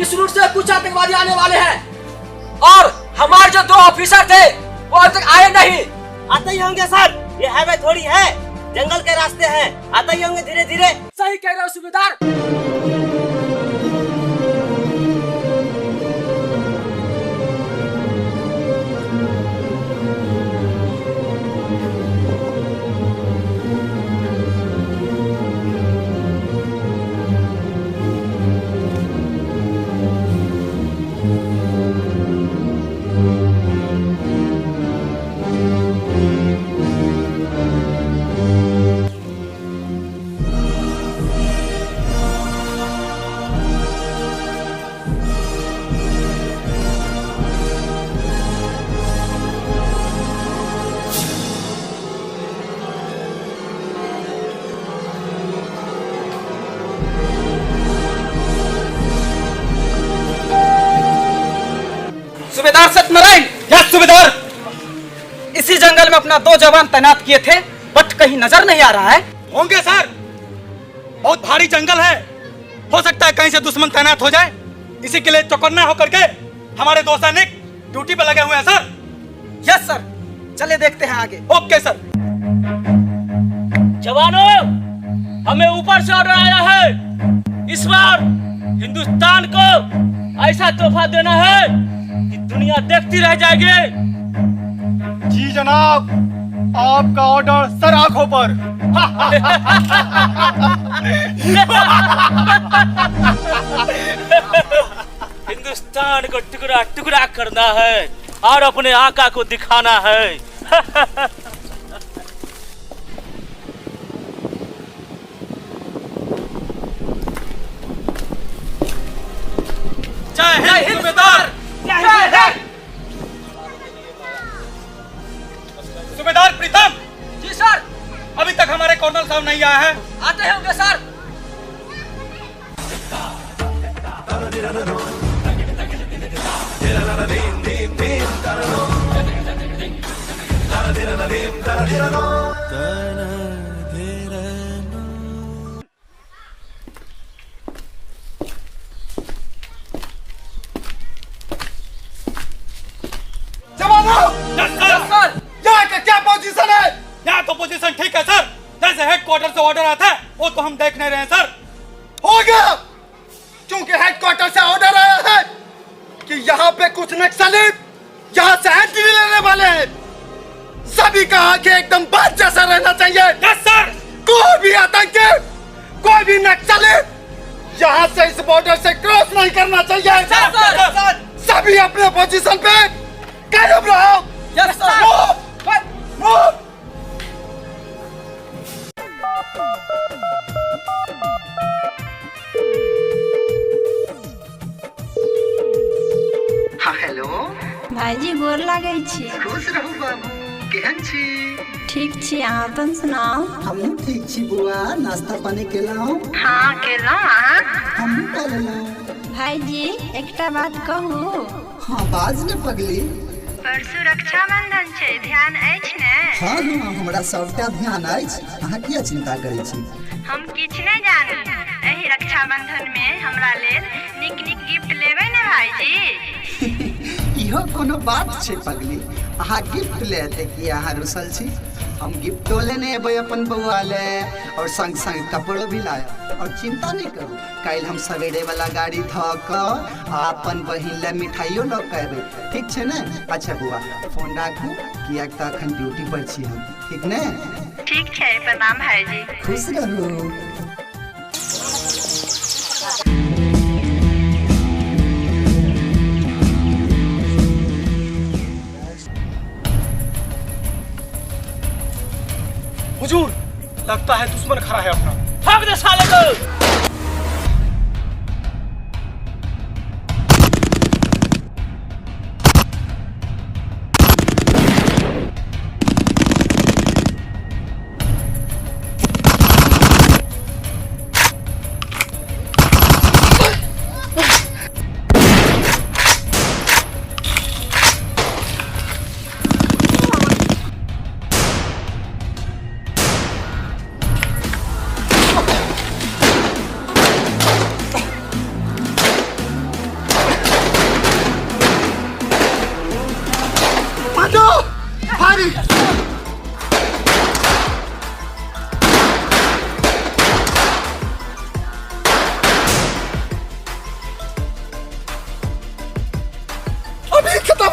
इस route से कुछ आतंकवादी आने वाले हैं और हमारे जो 2 ऑफिसर थे वो अभी तक आए नहीं। आते ही होंगे सर, ये हाईवे थोड़ी है, जंगल के रास्ते हैं, आते ही होंगे धीरे धीरे। सही कह रहे हो सूबेदार। सूबेदार सत्यनारायण। यस सूबेदार। इसी जंगल में अपना 2 जवान तैनात किए थे, बट कहीं नजर नहीं आ रहा है। होंगे सर, बहुत भारी जंगल है, हो सकता है कहीं से दुश्मन तैनात हो जाए। इसी के लिए चौकन्ना होकर के हमारे 2 सैनिक ड्यूटी पे लगे हुए हैं सर। यस सर, चले देखते हैं आगे। ओके सर। जवानों, हमें ऊपर से ऑर्डर आया है, इस बार हिंदुस्तान को ऐसा तोहफा देना है कि दुनिया देखती रह जाएगी। जी जनाब, आपका ऑर्डर सर आंखों पर। हिंदुस्तान को टुकड़ा टुकड़ा करना है और अपने आका को दिखाना है। जय हिंद सूबेदार। सूबेदार प्रीतम। जी सर। अभी तक हमारे कर्नल साहब नहीं आए हैं। आते होंगे सर। यहाँ का क्या पोजीशन है? यहाँ तो पोजीशन ठीक है सर, जैसे हेडक्वार्टर से ऑर्डर आता है वो तो हम देख नहीं रहे हैं सर। हो गया, क्योंकि हेडक्वार्टर से ऑर्डर आया है कि यहाँ पे कुछ नक्सली यहाँ से एंट्री लेने वाले हैं। सभी का आंखें एकदम बंद जैसा रहना चाहिए। यस सर। कोई भी आतंकी, कोई भी नक्सली यहाँ से इस बॉर्डर से क्रॉस नहीं करना चाहिए। सर। सभी अपने पोजीशन पे कायम रहो। यस सर। मूव। हाँ हेलो भाईजी गोर लागै छी। खुश रहू बाबू, केहन छी? ठीक छी, अहाँ अपन सुनाओ। हमहूँ ठीक छी बुआ, नाश्ता पानी केलहुँ? हाँ केलहुँ। हमहूँ कऽ लेलहुँ। भाईजी एकटा बात कहू। हाँ बाज ने पगली। परसू रक्षाबंधन छै, ध्यान अछि ने? हाँ हाँ, हमरा सबटा ध्यान अछि। अहाँ किया चिंता करै छी? हम किछु नहि जानू, एहि रक्षाबंधन में हमरा लेल नीक नीक गिफ्ट लेबै ने भाईजी? इहो कोनो बात छै पगली, अहाँ गिफ्ट लेते कि अहाँ रुसल छी? हम गिफ्टो लेने एबै अपन बउआ ले और संग संग कपड़ो भी लाए। और चिंता नहीं करू, कल हम सवेरे वाला गाड़ी धऽ कऽ अपन बहिन ले मिठाइयो लऽ कऽ एबै, ठीक छै ने? अच्छा बुआ फोन राखू, कियाक तऽ अखन ड्यूटी पर छी हम, ठीक ने? ठीक छै, प्रणाम भाईजी। खुश रहू। हुजूर, लगता है दुश्मन खड़ा है अपना। भाग दे साले को।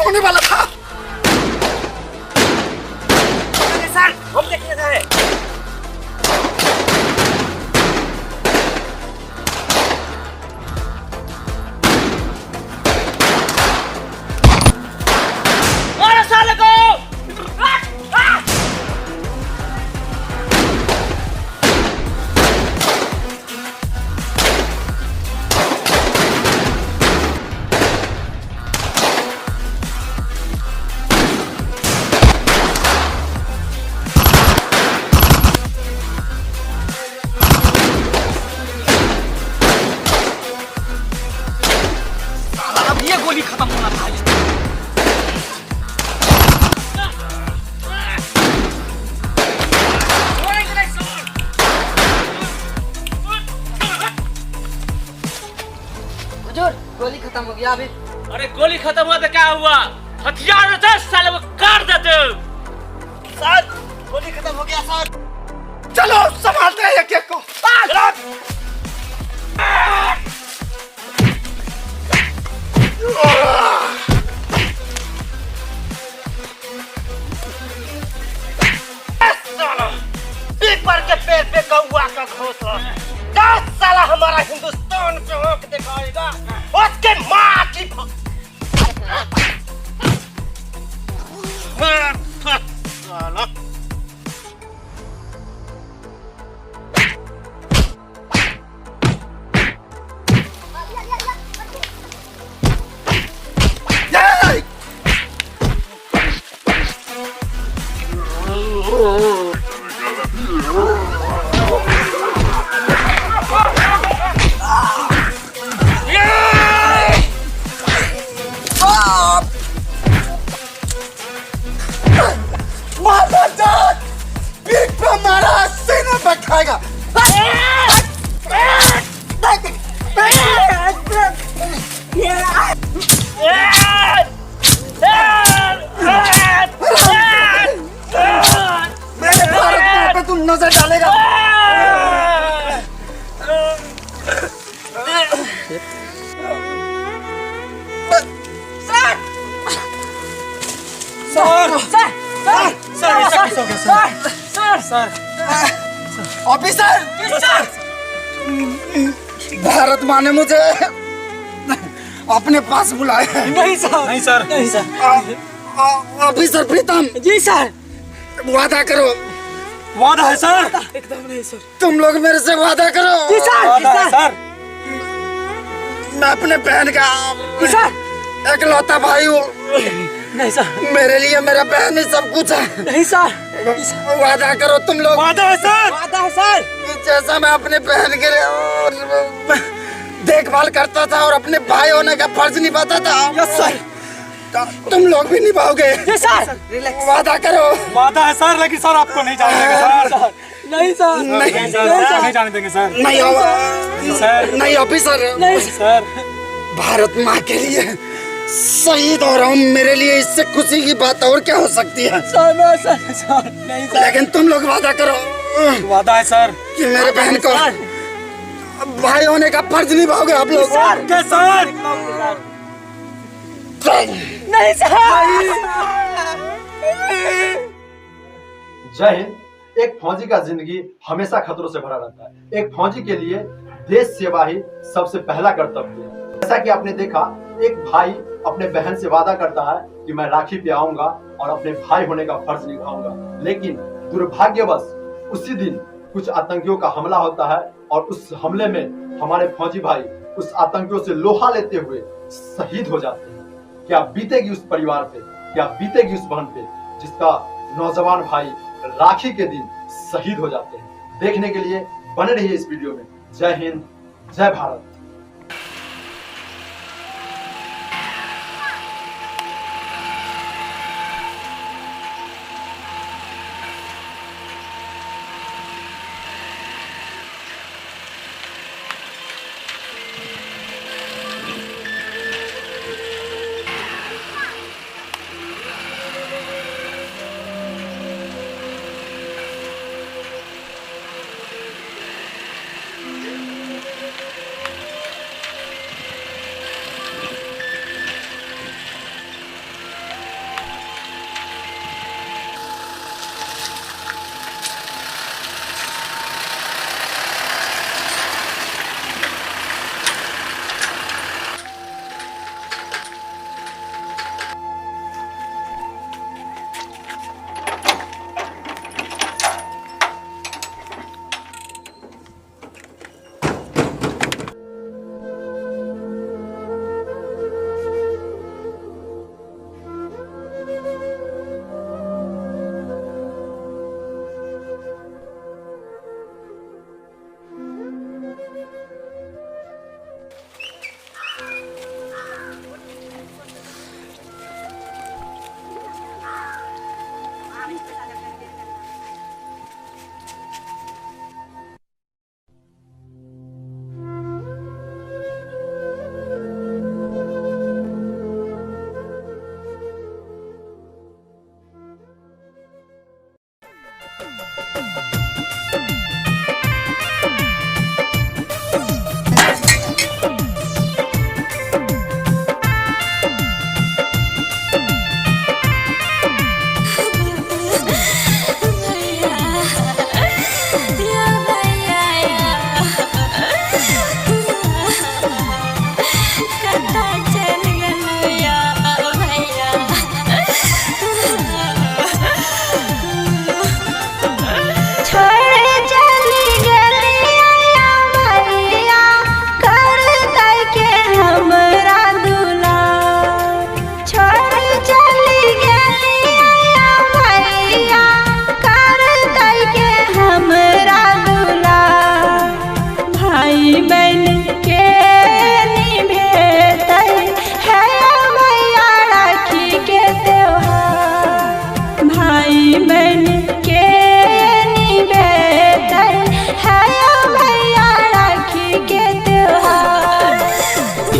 खत्म होने वाला था। सर हम देखिए सर मारो साले को अब ये गोली खत्म होना था। हुजूर गोली खत्म हो गया अभी। अरे गोली खत्म हुआ तो क्या हुआ? हथियार रहते साले को काट देते। सर गोली खत्म हो गया सर। चलो संभालते हैं एक एक को। पीपर के पेड़ पे कौवा का घोंसला 10 साला हमारा हिंदुस्तान पे होक दिखाएगा उसके माँ की साला मारा सीने पे खाएगा। मेरे भारत माँ पे तुम नजर डालेगा। ऑफिसर भारत माँ ने मुझे अपने पास बुलाया। नहीं सर, नहीं सर, नहीं सर। ऑफिसर प्रीतम जी सर। वादा करो। वादा है सर। एकदम नहीं सर। तुम लोग मेरे से वादा करो। जी सर, वादा है सर। मैं अपने बहन का सर इकलौता भाई हूँ। नहीं सर, मेरे लिए मेरा बहन ही सब कुछ है। नहीं सर। वादा करो तुम लोग। वादा है सर, वादा है सर। जैसा मैं अपने बहन के और देखभाल करता था और अपने भाई होने का फर्ज निभाता था। यस सर। तुम लोग भी निभाओगे। यस सर। वादा करो। वादा है सर, लेकिन सर आपको नहीं जाने देंगे सर। नहीं सर, नहीं सर, नहीं जाने देंगे सर। नहीं होगा सर, नहीं ऑफिसर। नहीं सर। भारत माँ के लिए शहीद हो रहा हूँ। मेरे लिए इससे खुशी की बात और क्या हो सकती है। सर, नहीं सर। लेकिन तुम लोग वादा करो। वादा है सर कि मेरे बहन को भाई होने का फर्ज निभाओगे आप लोग। सर। नहीं सर। जय हिंद। एक फौजी का जिंदगी हमेशा खतरों से भरा रहता है। एक फौजी के लिए देश सेवा ही सबसे पहला कर्तव्य है। जैसा कि आपने देखा, एक भाई अपने बहन से वादा करता है कि मैं राखी पे आऊंगा और अपने भाई होने का फर्ज निभाऊंगा, लेकिन दुर्भाग्यवश उसी दिन कुछ आतंकियों का हमला होता है और उस हमले में हमारे फौजी भाई उस आतंकियों से लोहा लेते हुए शहीद हो जाते हैं। क्या बीतेगी उस परिवार पे, क्या बीतेगी उस बहन पे जिसका नौजवान भाई राखी के दिन शहीद हो जाते हैं। देखने के लिए बने रहिए इस वीडियो में। जय हिंद, जय भारत।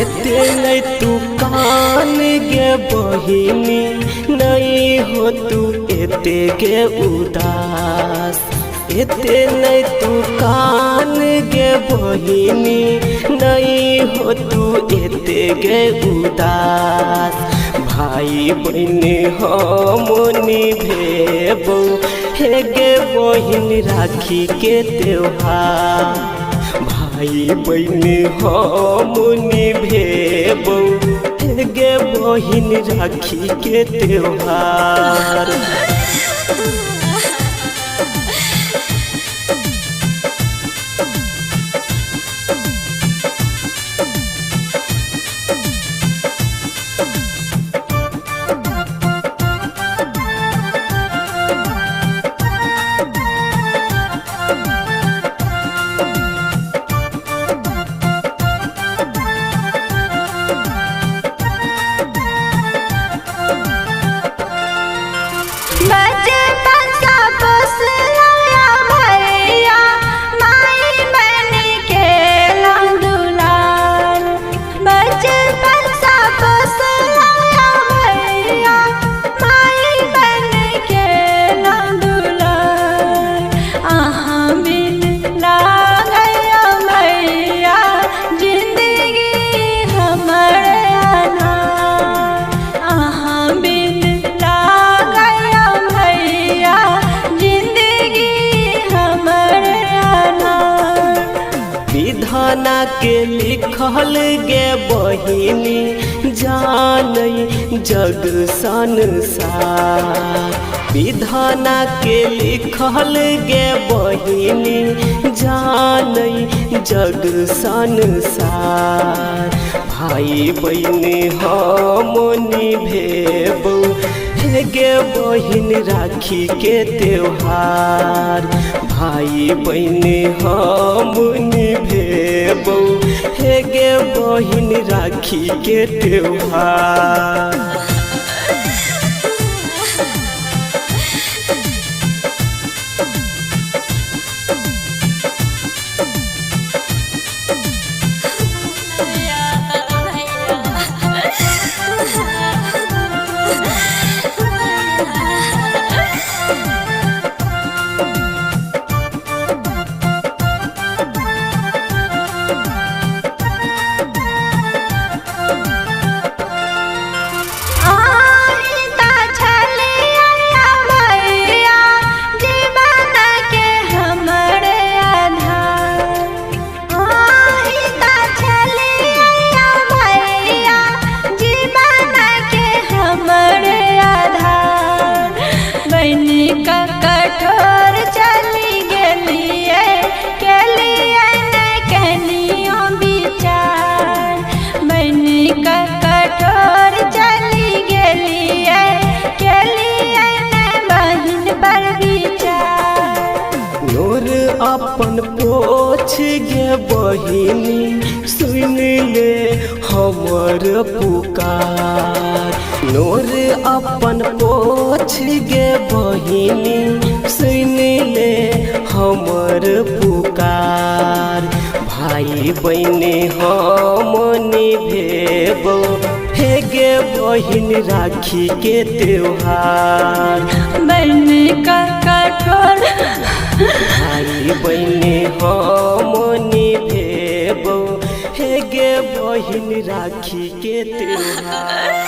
एते नहीं तू कान गे बहिनी नहीं हो तू एते गे उदास एते नहीं तू कान गे बहिनी नहीं हो तू एते गे उदास भाई बहन हमनी भेबो हे गे बहिन राखी के त्योहार भाई बहन हमनी भेबो हे गे बहिन राखी के त्योहार विधाना के लिखल गे बहिनी जानै जग संसार विधाना के लिखल गे बहिनी जानै जग संसार भाई बहन हमनी भेबो हे गे बहिन राखी के त्योहार भाई बहन हमनी भेबो हे गे बहिन राखी के त्योहार कठोर चली गेलिए केलिए नहीं कहनियो विचार बनी का कठोर चली गेलिए केलिए नहीं बहन पर विचार नूर अपन पोछ गे बहिनी सुन ले हमर पुकार नूर अपन पोछ गे बहिनी सुन ले हमर पुकार भाई बहन हमनी भेबो हे गे बहिन राखी के त्योहार बन का कठोर भाई बहन हमनी भेबो हे गे बहिन राखी के त्योहार।